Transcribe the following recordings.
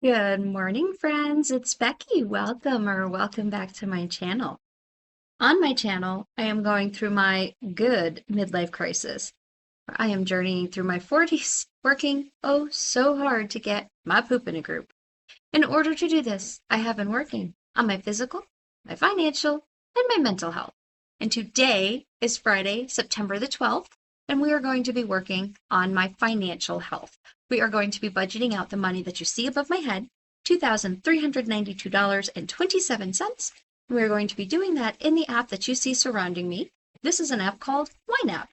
Good morning, friends. It's Becky. Welcome back to my channel. On my channel, I am going through my good midlife crisis. I am journeying through my 40s, working oh so hard to get my poop in a group. In order to do this, I have been working on my physical, my financial, and my mental health. And today is Friday, September the 12th, and we are going to be working on my financial health. We are going to be budgeting out the money that you see above my head, $2,392.27. We are going to be doing that in the app that you see surrounding me. This is an app called YNAB.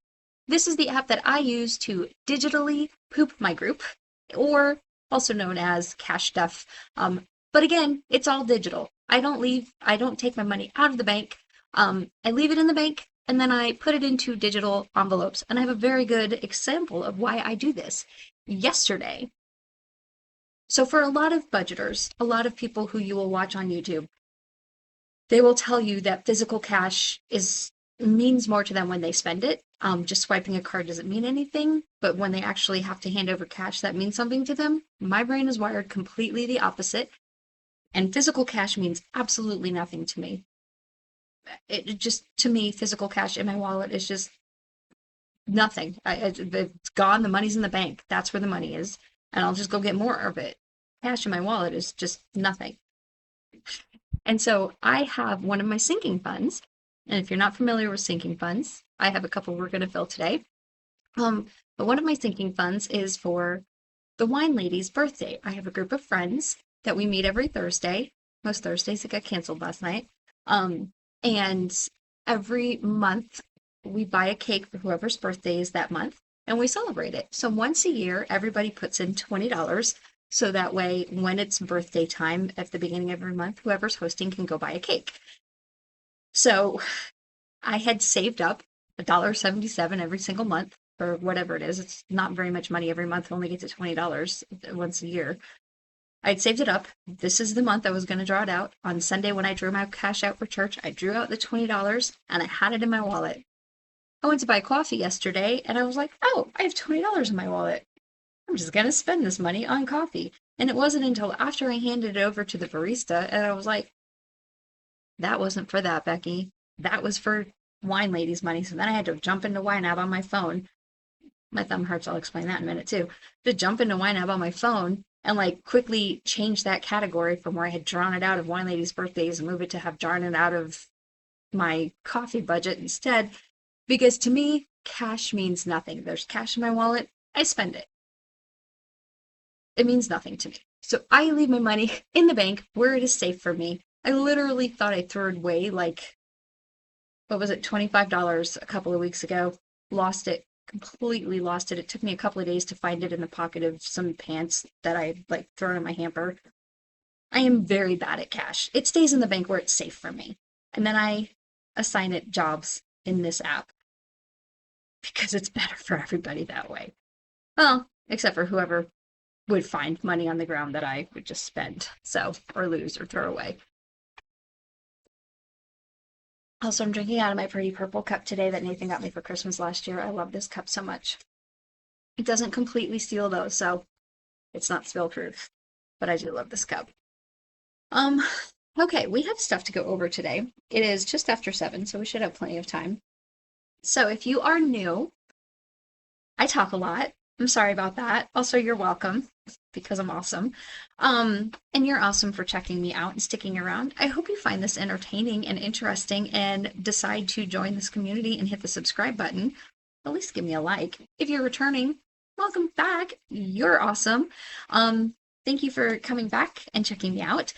This is the app that I use to digitally poop my group, or also known as cash stuff. But again, it's all digital. I don't take my money out of the bank. I leave it in the bank and then I put it into digital envelopes. And I have a very good example of why I do this. Yesterday, so for a lot of budgeters, a lot of people who you will watch on YouTube, they will tell you that physical cash means more to them when they spend it. Just swiping a card doesn't mean anything, but when they actually have to hand over cash, that means something to them. My brain is wired completely the opposite, and physical cash means absolutely nothing to me. To me, physical cash in my wallet is just nothing. It's gone. The money's in the bank. That's where the money is, and I'll just go get more of it. Cash in my wallet is just nothing. And so I have one of my sinking funds. And if you're not familiar with sinking funds, I have a couple we're going to fill today. But one of my sinking funds is for the wine lady's birthday. I have a group of friends that we meet every Thursday. Most Thursdays, it got canceled last night. And every month we buy a cake for whoever's birthday is that month and we celebrate it. So once a year, everybody puts in $20. So that way, when it's birthday time at the beginning of every month, whoever's hosting can go buy a cake. So I had saved up $1.77 every single month or whatever it is. It's not very much money every month. I only get to $20 once a year. I'd saved it up. This is the month I was going to draw it out. On Sunday, when I drew my cash out for church, I drew out the $20 and I had it in my wallet. I went to buy coffee yesterday and I was like, oh, I have $20 in my wallet. I'm just going to spend this money on coffee. And it wasn't until after I handed it over to the barista and I was like, that wasn't for that, Becky. That was for wine lady's money. So then I had to jump into YNAB on my phone. My thumb hurts. I'll explain that in a minute too. To jump into YNAB on my phone and like quickly change that category from where I had drawn it out of wine lady's birthdays and move it to have drawn it out of my coffee budget instead. Because to me, cash means nothing. There's cash in my wallet. I spend it. It means nothing to me. So I leave my money in the bank where it is safe for me. I literally thought I threw it away like, what was it, $25 a couple of weeks ago. Lost it, completely lost it. It took me a couple of days to find it in the pocket of some pants that I had like thrown in my hamper. I am very bad at cash. It stays in the bank where it's safe for me. And then I assign it jobs in this app because it's better for everybody that way. Well, except for whoever would find money on the ground that I would just spend, so, or lose or throw away. Also, I'm drinking out of my pretty purple cup today that Nathan got me for Christmas last year. I love this cup so much. It doesn't completely seal though, so it's not spill proof, but I do love this cup. Okay, we have stuff to go over today. It is just after 7, so we should have plenty of time. So if you are new, I talk a lot. I'm sorry about that. Also, you're welcome because I'm awesome. And you're awesome for checking me out and sticking around. I hope you find this entertaining and interesting and decide to join this community and hit the subscribe button. At least give me a like. If you're returning, welcome back. You're awesome. Thank you for coming back and checking me out.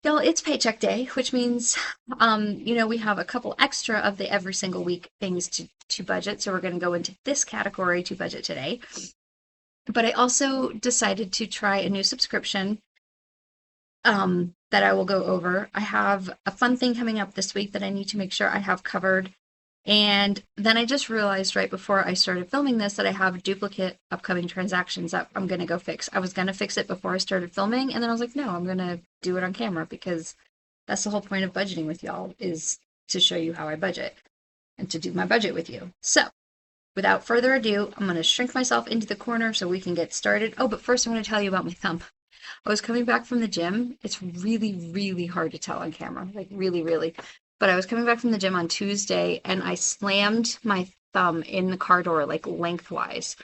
Y'all, it's paycheck day, which means, we have a couple extra of the every single week things to budget. So we're going to go into this category to budget today. But I also decided to try a new subscription that I will go over. I have a fun thing coming up this week that I need to make sure I have covered. And then I just realized right before I started filming this that I have duplicate upcoming transactions that I'm going to go fix. I was going to fix it before I started filming, and then I was like, no, I'm going to do it on camera because that's the whole point of budgeting with y'all, is to show you how I budget and to do my budget with you. So without further ado, I'm going to shrink myself into the corner so we can get started. Oh, but first I want to tell you about my thumb. I was coming back from the gym. It's really, really hard to tell on camera, like really, really. But I was coming back from the gym on Tuesday and I slammed my thumb in the car door like lengthwise.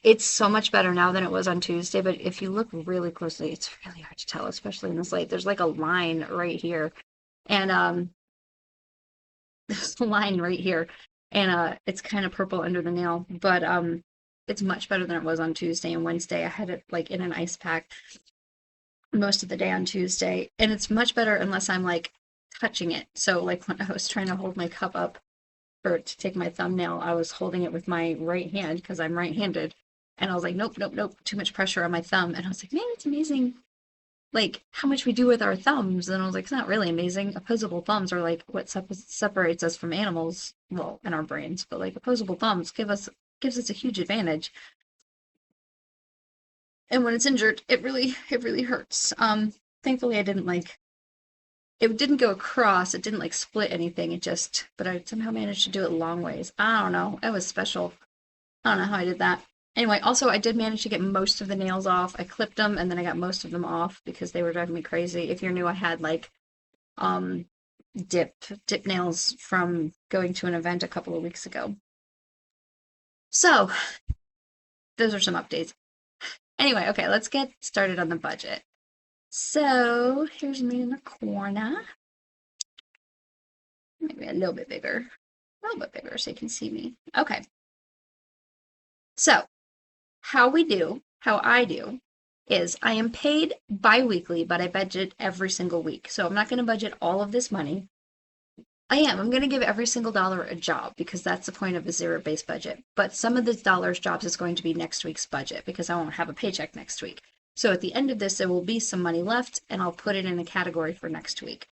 It's so much better now than it was on Tuesday, but if you look really closely, it's really hard to tell, especially in this light. There's like a line right here. And there's a line right here. And it's kind of purple under the nail, but it's much better than it was on Tuesday and Wednesday. I had it like in an ice pack most of the day on Tuesday, and it's much better unless I'm like touching it. So like when I was trying to hold my cup up for to take my thumbnail, I was holding it with my right hand because I'm right-handed. And I was like, nope, nope, nope, too much pressure on my thumb. And I was like, man, it's amazing like how much we do with our thumbs. And I was like, it's not really amazing. Opposable thumbs are like what separates us from animals, well, in our brains, but like opposable thumbs gives us a huge advantage. And when it's injured, it really hurts. Thankfully I didn't like it didn't go across, it didn't like split anything. But I somehow managed to do it long ways. I don't know. It was special. I don't know how I did that. Anyway, also I did manage to get most of the nails off. I clipped them and then I got most of them off because they were driving me crazy. If you're new, I had like um dip nails from going to an event a couple of weeks ago. So those are some updates. Anyway, okay, let's get started on the budget. So here's me in the corner. Maybe a little bit bigger so you can see me. Okay. So how I do is I am paid bi-weekly, but I budget every single week. So I'm not going to budget all of this money. I'm going to give every single dollar a job because that's the point of a zero-based budget. But some of the dollars jobs is going to be next week's budget because I won't have a paycheck next week. So at the end of this, there will be some money left and I'll put it in a category for next week.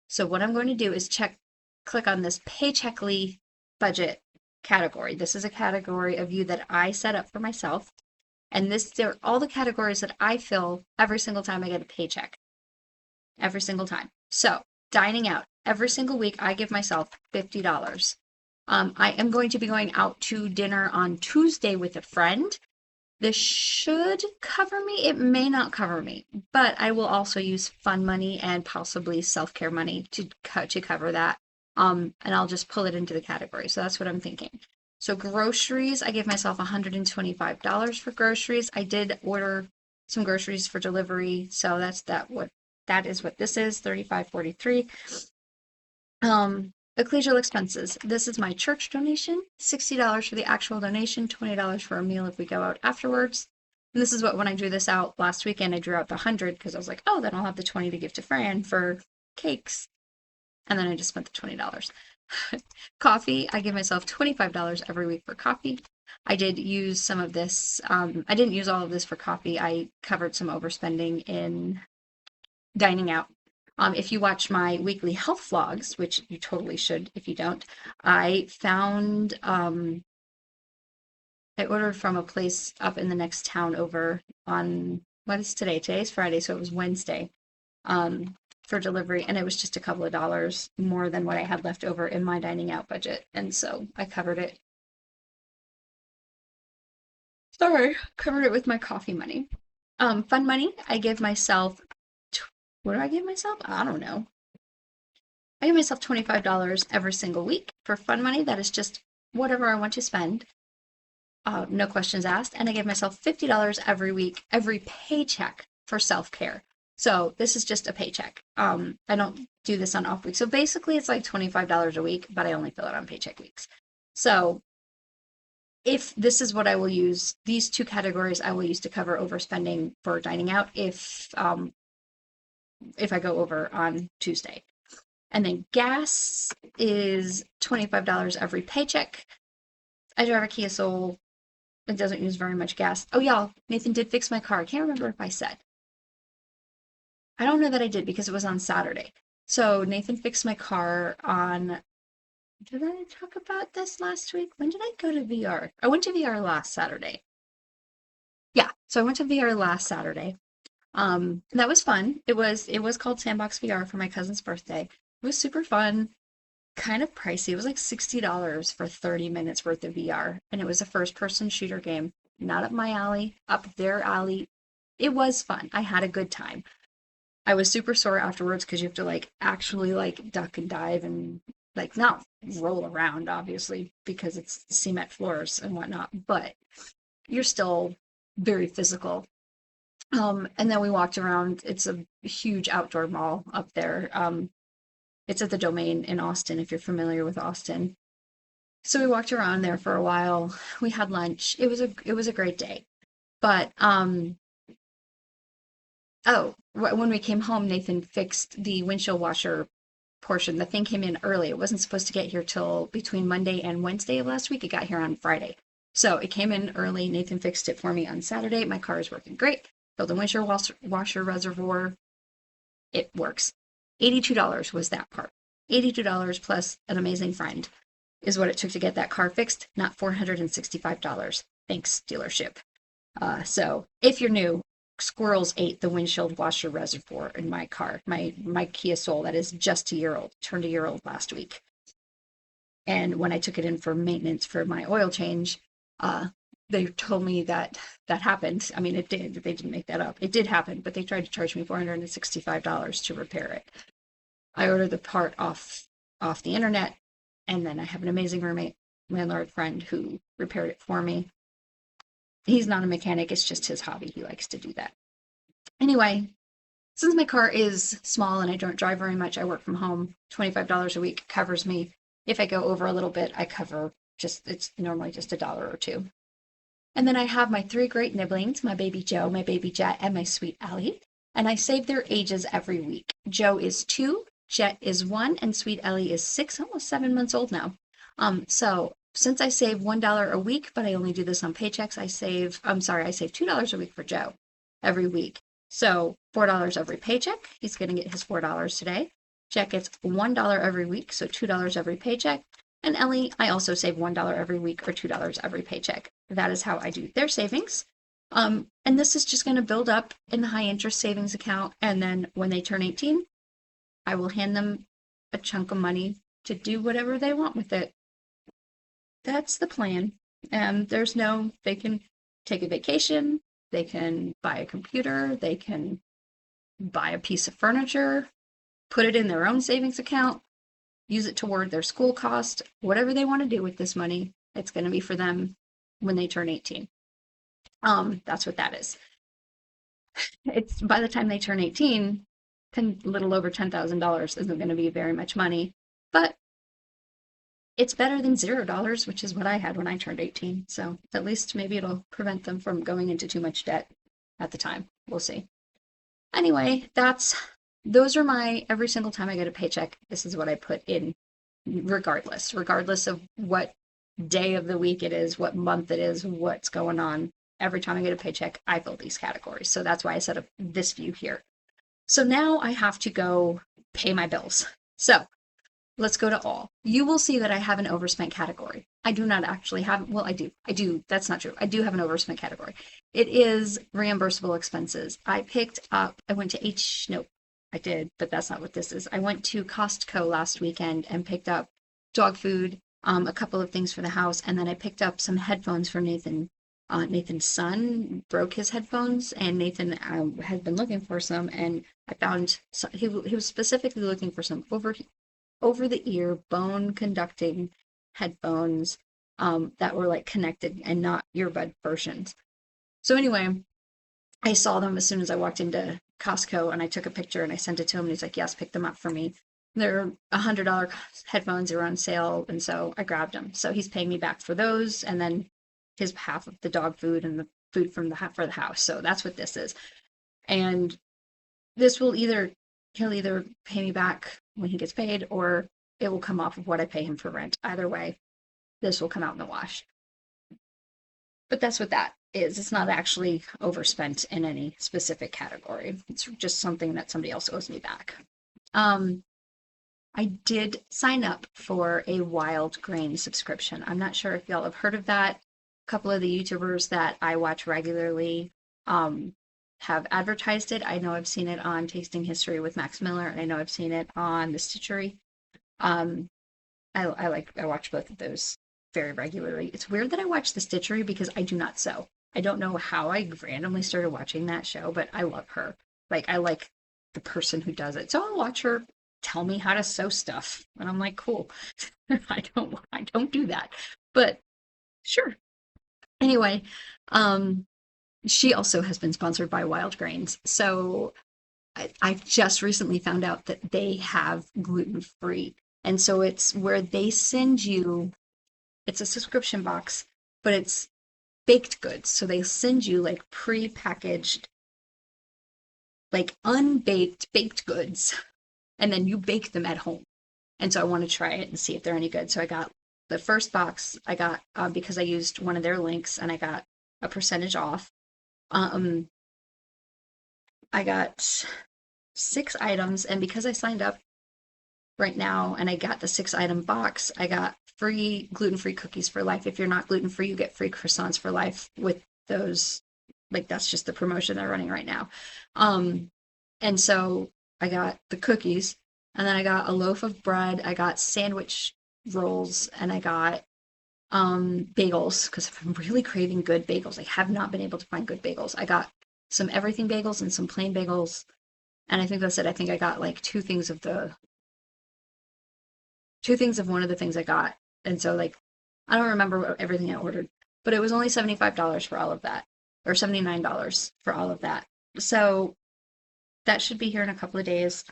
So what I'm going to do is click on this Paycheckly budget category. This is a category of view that I set up for myself. And they're all the categories that I fill every single time I get a paycheck. Every single time. So dining out. Every single week, I give myself $50. I am going to be going out to dinner on Tuesday with a friend. This should cover me. It may not cover me, but I will also use fun money and possibly self-care money to cover that. And I'll just pull it into the category. So that's what I'm thinking. So groceries, I give myself $125 for groceries. I did order some groceries for delivery, so that is what this is, $35.43. Ecclesial expenses. This is my church donation, $60 for the actual donation, $20 for a meal if we go out afterwards. And this is when I drew this out last weekend, I drew out the 100 because I was like, oh, then I'll have the 20 to give to Fran for cakes. And then I just spent the $20. Coffee, I give myself $25 every week for coffee. I did use some of this. I didn't use all of this for coffee. I covered some overspending in dining out. If you watch my weekly health vlogs, which you totally should if you don't, I found, I ordered from a place up in the next town over on, what is today? Today's Friday, so it was Wednesday, for delivery, and it was just a couple of dollars more than what I had left over in my dining out budget, and so I covered it. Covered it with my coffee money. Fun money, I give myself what do I give myself? I don't know. I give myself $25 every single week for fun money. That is just whatever I want to spend. No questions asked. And I give myself $50 every week, every paycheck for self-care. So this is just a paycheck. I don't do this on off weeks. So basically it's like $25 a week, but I only fill it on paycheck weeks. So if this is what I will use, these two categories I will use to cover overspending for dining out if I go over on Tuesday. And then gas is $25 every paycheck. I drive a Kia Soul. It doesn't use very much gas. Oh, y'all, Nathan did fix my car. I can't remember if I said. I don't know that I did because it was on Saturday. So Nathan fixed my car on, did I talk about this last week? When did I go to VR? I went to VR last Saturday. Yeah, so I went to VR last Saturday. That was fun. It was called Sandbox VR for my cousin's birthday. It was super fun, kind of pricey. It was like $60 for 30 minutes worth of VR, and it was a first-person shooter game. Not up my alley, up their alley. it was fun. I had a good time. I was super sore afterwards because you have to like actually like duck and dive and like not roll around, obviously, because it's cement floors and whatnot, but you're still very physical. And then we walked around. It's a huge outdoor mall up there. It's at the Domain in Austin, if you're familiar with Austin. So we walked around there for a while. We had lunch. It was a great day. But when we came home, Nathan fixed the windshield washer portion. The thing came in early. It wasn't supposed to get here till between Monday and Wednesday of last week. It got here on Friday. So it came in early. Nathan fixed it for me on Saturday. My car is working great. Built a windshield washer reservoir. It works. $82 was that part. $82 plus an amazing friend is what it took to get that car fixed, not $465. Thanks, dealership. So if you're new, squirrels ate the windshield washer reservoir in my car, my Kia Soul that is just a year old, turned a year old last week. And when I took it in for maintenance for my oil change, they told me that that happened. I mean, it did. They didn't make that up. It did happen, but they tried to charge me $465 to repair it. I ordered the part off the internet, and then I have an amazing roommate, landlord friend, who repaired it for me. He's not a mechanic, it's just his hobby. He likes to do that. Anyway, since my car is small and I don't drive very much, I work from home. $25 a week covers me. If I go over a little bit, I cover it's normally just $1 or $2. And then I have my 3 great nibblings, my baby Joe, my baby Jet, and my sweet Ellie. And I save their ages every week. Joe is 2, Jet is 1, and sweet Ellie is 6, almost 7 months old now. So since I save $1 a week, but I only do this on paychecks, I save $2 a week for Joe every week. So $4 every paycheck. He's going to get his $4 today. Jet gets $1 every week, so $2 every paycheck. And Ellie, I also save $1 every week or $2 every paycheck. That is how I do their savings. And this is just going to build up in the high interest savings account. And then when they turn 18, I will hand them a chunk of money to do whatever they want with it. That's the plan. And they can take a vacation, they can buy a computer, they can buy a piece of furniture, put it in their own savings account, use it toward their school cost, whatever they want to do with this money, it's going to be for them when they turn 18. That's what that is. It's by the time they turn 18, little over $10,000 isn't going to be very much money, but it's better than $0, which is what I had when I turned 18. So at least maybe it'll prevent them from going into too much debt at the time. We'll see. Anyway, those are my, every single time I get a paycheck, this is what I put in, regardless of what day of the week it is, what month it is, what's going on. Every time I get a paycheck, I fill these categories. So that's why I set up this view here. So now I have to go pay my bills. So let's go to all. You will see that I have an overspent category. I do not actually have, well, I do. That's not true. I do have an overspent category. It is reimbursable expenses. I went to nope, I did, but that's not what this is. I went to Costco last weekend and picked up dog food, a couple of things for the house, and then I picked up some headphones for Nathan. Nathan's son broke his headphones, and Nathan has been looking for some, and I found he was specifically looking for some over the ear bone conducting headphones that were like connected and not earbud versions. So anyway, I saw them as soon as I walked into Costco, and I took a picture and I sent it to him, and he's like, yes, pick them up for me. They're $100 headphones, they were on sale, and so I grabbed them. So he's paying me back for those, and then his half of the dog food and the food for the house. So that's what this is. And this will he'll either pay me back when he gets paid, or it will come off of what I pay him for rent. Either way, this will come out in the wash. But that's what that is. It's not actually overspent in any specific category. It's just something that somebody else owes me back. I did sign up for a Wild Grain subscription. I'm not sure if y'all have heard of that. A couple of the YouTubers that I watch regularly have advertised it. I know I've seen it on Tasting History with Max Miller, and I know I've seen it on The Stitchery. I watch both of those very regularly. It's weird that I watch The Stitchery because I do not sew. I don't know how I randomly started watching that show, but I love her. Like, I like the person who does it. So I'll watch her tell me how to sew stuff. And I'm like, cool. I don't do that. But sure. Anyway, um, she also has been sponsored by Wild Grains. So I just recently found out that they have gluten free. And so it's where they send you, it's a subscription box, but it's baked goods. So they send you like pre-packaged, like unbaked baked goods, and then you bake them at home. And so I want to try it and see if they're any good. So I got the first box I got because I used one of their links and I got a percentage off. Um, I got 6 items, and because I signed up right now and I got the 6 item box, I got free gluten-free cookies for life. If you're not gluten-free, you get free croissants for life with those. Like that's just the promotion they're running right now. Um, and so I got the cookies, and then I got a loaf of bread, I got sandwich rolls, and I got bagels because I'm really craving good bagels. I have not been able to find good bagels. I got some everything bagels and some plain bagels, and I think that's it. I think I got like two things of one of the things I got. And so like I don't remember everything I ordered, but it was only $75 for all of that, or $79 for all of that. So that should be here in a couple of days.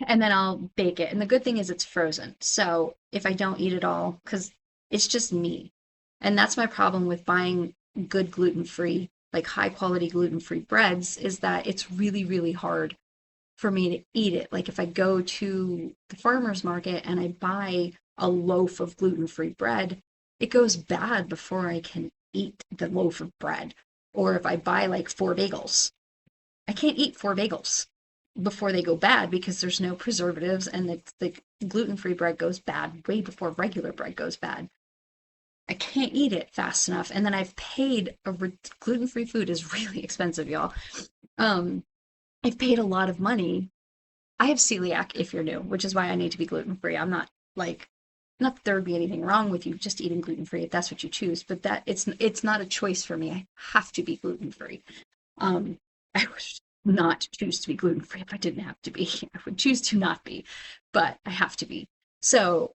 And then I'll bake it. And the good thing is it's frozen. So if I don't eat it all, because it's just me. And that's my problem with buying good gluten-free, like high quality gluten-free breads, is that it's really, really hard for me to eat it. Like if I go to the farmer's market and I buy a loaf of gluten-free bread, it goes bad before I can eat the loaf of bread. Or if I buy like 4 bagels, I can't eat 4 bagels before they go bad because there's no preservatives, and the gluten-free bread goes bad way before regular bread goes bad. I can't eat it fast enough. And then I've paid gluten-free food is really expensive, y'all. Um, I've paid a lot of money. I have celiac if you're new, which is why I need to be gluten-free. I'm not like, not that there would be anything wrong with you just eating gluten-free if that's what you choose, but that it's not a choice for me. I have to be gluten-free. I would not choose to be gluten-free if I didn't have to be. I would choose to not be, but I have to be. So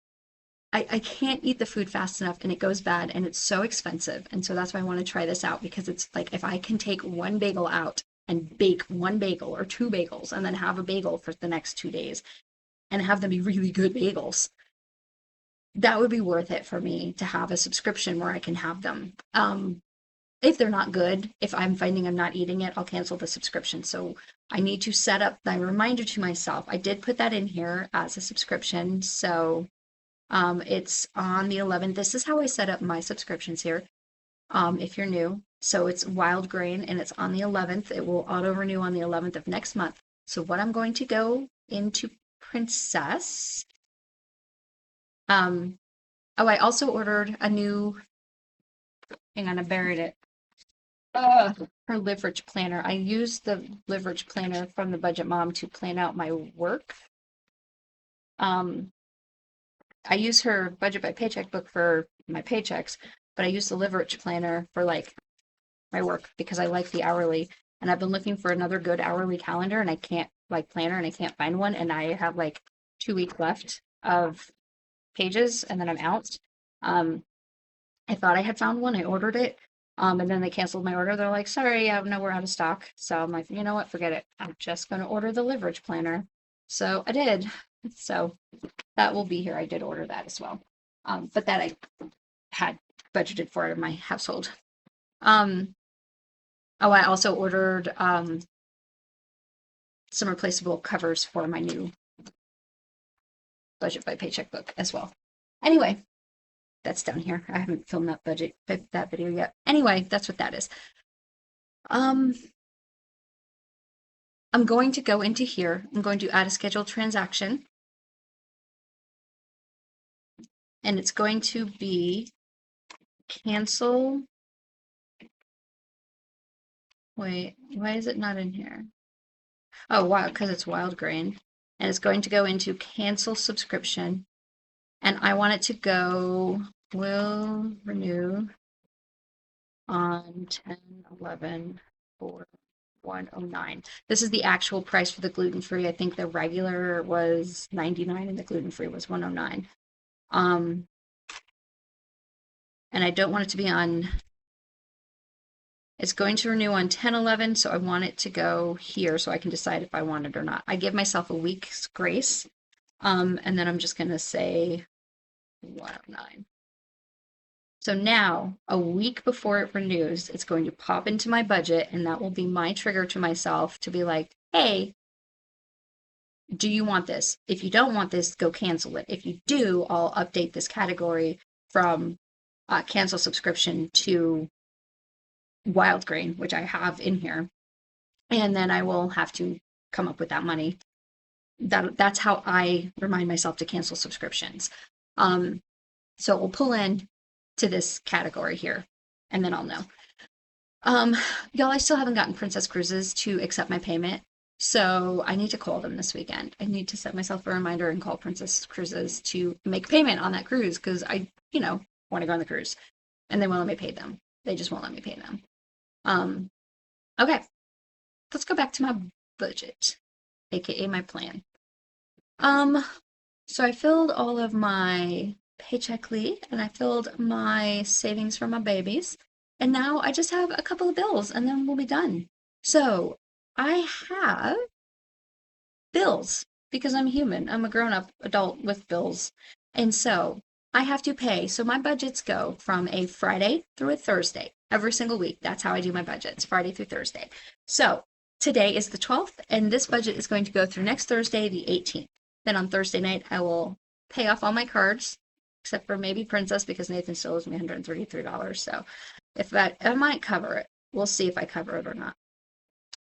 I can't eat the food fast enough and it goes bad and it's so expensive. And so that's why I want to try this out, because it's like if I can take one bagel out and bake one bagel or 2 bagels and then have a bagel for the next 2 days and have them be really good bagels, that would be worth it for me to have a subscription where I can have them. If they're not good, if I'm finding I'm not eating it, I'll cancel the subscription. So I need to set up the reminder to myself. I did put that in here as a subscription. So it's on the 11th. This is how I set up my subscriptions here. If you're new. So it's Wild Grain and it's on the 11th. It will auto renew on the 11th of next month. So what I'm going to go into Princess. Oh, I also ordered a new, hang on, I buried it. Her Liverage planner. I used the Liverage planner from the Budget Mom to plan out my work. I use her Budget by Paycheck book for my paychecks, but I use the Liverage planner for like my work because I like the hourly. And I've been looking for another good hourly calendar and I can't like planner and I can't find one. And I have like 2 weeks left of pages and then I'm out. I thought I had found one. I ordered it. And then they canceled my order. They're like, sorry, no, we're out of stock. So I'm like, you know what? Forget it. I'm just going to order the Liverage planner. So I did. So that will be here. I did order that as well. But that I had budgeted for it in my household. Oh, I also ordered some replaceable covers for my new Budget by Paycheck book as well. Anyway, that's down here. I haven't filmed that video yet. Anyway, that's what that is. I'm going to go into here. I'm going to add a scheduled transaction. And it's going to be cancel. Wait, why is it not in here? Oh, wow, because it's Wild Grain. And it's going to go into cancel subscription. And I want it to go, will renew on 10, 11, 4, 109. This is the actual price for the gluten-free. I think the regular was 99 and the gluten-free was 109. And I don't want it to be on, it's going to renew on 10/11, so I want it to go here so I can decide if I want it or not. I give myself a week's grace, and then I'm just going to say 109. So now, a week before it renews, it's going to pop into my budget, and that will be my trigger to myself to be like, hey, do you want this? If you don't want this, go cancel it. If you do, I'll update this category from cancel subscription to wild grain, which I have in here. And then I will have to come up with that money. That's how I remind myself to cancel subscriptions. So we'll pull in to this category here, and then I'll know. Y'all, I still haven't gotten Princess Cruises to accept my payment, so I need to call them this weekend. I need to set myself a reminder and call Princess Cruises to make payment on that cruise because I, want to go on the cruise, and they won't let me pay them. They just won't let me pay them. Okay, let's go back to my budget, aka my plan. So I filled all of my paycheck lead and I filled my savings for my babies. And now I just have a couple of bills and then we'll be done. So I have bills because I'm human. I'm a grown-up adult with bills. And so I have to pay. So my budgets go from a Friday through a Thursday every single week. That's how I do my budgets, Friday through Thursday. So today is the 12th, and this budget is going to go through next Thursday, the 18th. Then on Thursday night, I will pay off all my cards, except for maybe Princess, because Nathan still owes me $133. So I might cover it. We'll see if I cover it or not.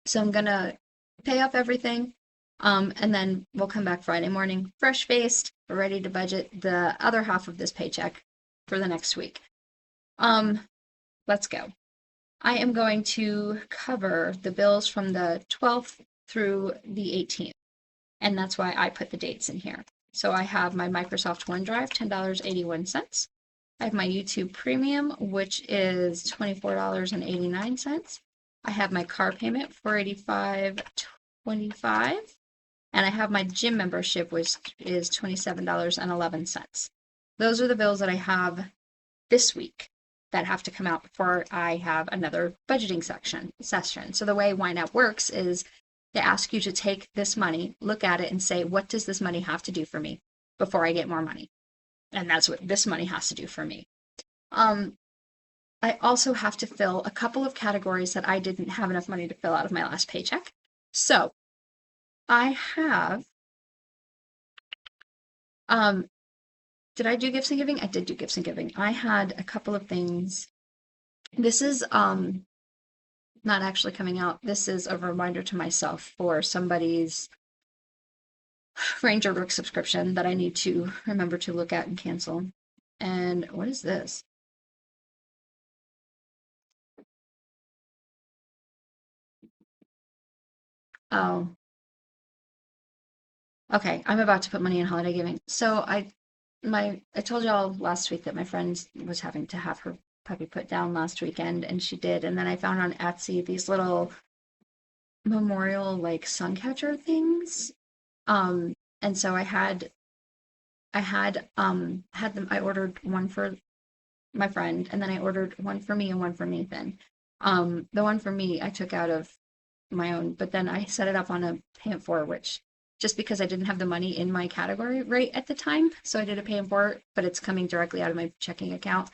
So I'm going to pay off everything. And then we'll come back Friday morning, fresh-faced, ready to budget the other half of this paycheck for the next week. Let's go. I am going to cover the bills from the 12th through the 18th, and that's why I put the dates in here. So I have my Microsoft OneDrive, $10.81. I have my YouTube Premium, which is $24.89. I have my car payment, $485.25. And I have my gym membership, which is $27.11. Those are the bills that I have this week that have to come out before I have another budgeting session. So the way YNAB works is they ask you to take this money, look at it, and say, what does this money have to do for me before I get more money? And that's what this money has to do for me. I also have to fill a couple of categories that I didn't have enough money to fill out of my last paycheck. So I have, did I do gifts and giving? I did do gifts and giving. I had a couple of things. This is not actually coming out. This is a reminder to myself for somebody's Ranger Rook subscription that I need to remember to look at and cancel. And what is this? Oh. Okay, I'm about to put money in holiday giving. So I told y'all last week that my friend was having to have her puppy put down last weekend, and she did. And then I found on Etsy these little memorial like sun catcher things. And so I had them. I ordered one for my friend, and then I ordered one for me and one for Nathan. The one for me I took out of my own, but then I set it up on a pay it for, which just because I didn't have the money in my category right at the time, so I did a pay it for, but it's coming directly out of my checking account.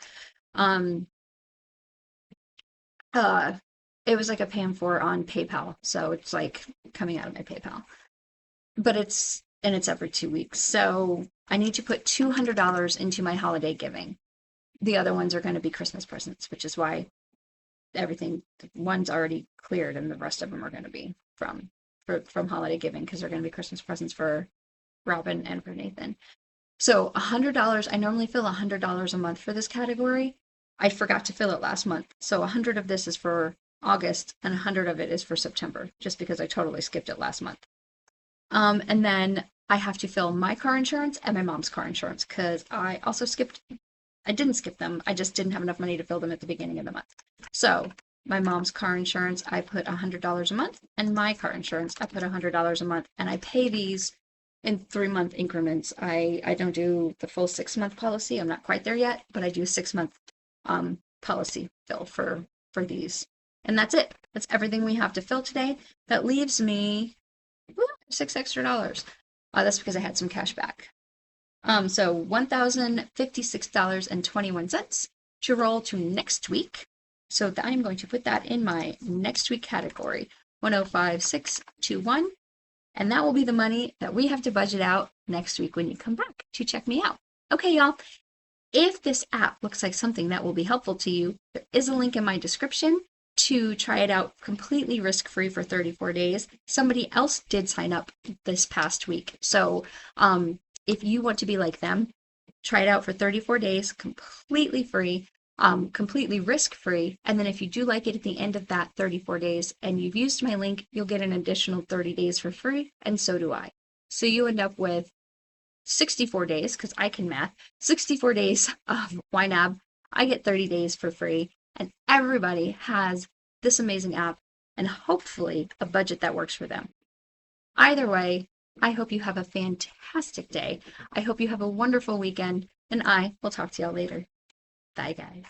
It was like a pay it for on PayPal, so it's like coming out of my PayPal, but it's every 2 weeks. So I need to put $200 into my holiday giving. The other ones are going to be Christmas presents, which is why one's already cleared and the rest of them are going to be from holiday giving, because they're going to be Christmas presents for Robin and for Nathan. So $100, I normally fill $100 a month for this category. I forgot to fill it last month. So 100 of this is for August and 100 of it is for September, just because I totally skipped it last month. And then I have to fill my car insurance and my mom's car insurance, because I also skipped I didn't skip them. I just didn't have enough money to fill them at the beginning of the month. So my mom's car insurance, I put $100 a month, and my car insurance, I put $100 a month, and I pay these in 3-month increments. I don't do the full 6-month policy. I'm not quite there yet, but I do a 6-month policy fill for these. And that's it. That's everything we have to fill today. That leaves me $6 extra. That's because I had some cash back. So $1,056.21 to roll to next week. So I'm going to put that in my next week category, 105621. And that will be the money that we have to budget out next week when you come back to check me out. Okay, y'all. If this app looks like something that will be helpful to you, there is a link in my description to try it out completely risk-free for 34 days. Somebody else did sign up this past week. So if you want to be like them, try it out for 34 days, completely free, completely risk-free. And then if you do like it at the end of that 34 days and you've used my link, you'll get an additional 30 days for free, and so do I. So you end up with 64 days, because I can math, 64 days of YNAB. I get 30 days for free, and everybody has this amazing app and hopefully a budget that works for them. Either way, I hope you have a fantastic day. I hope you have a wonderful weekend, and I will talk to y'all later. Bye, guys.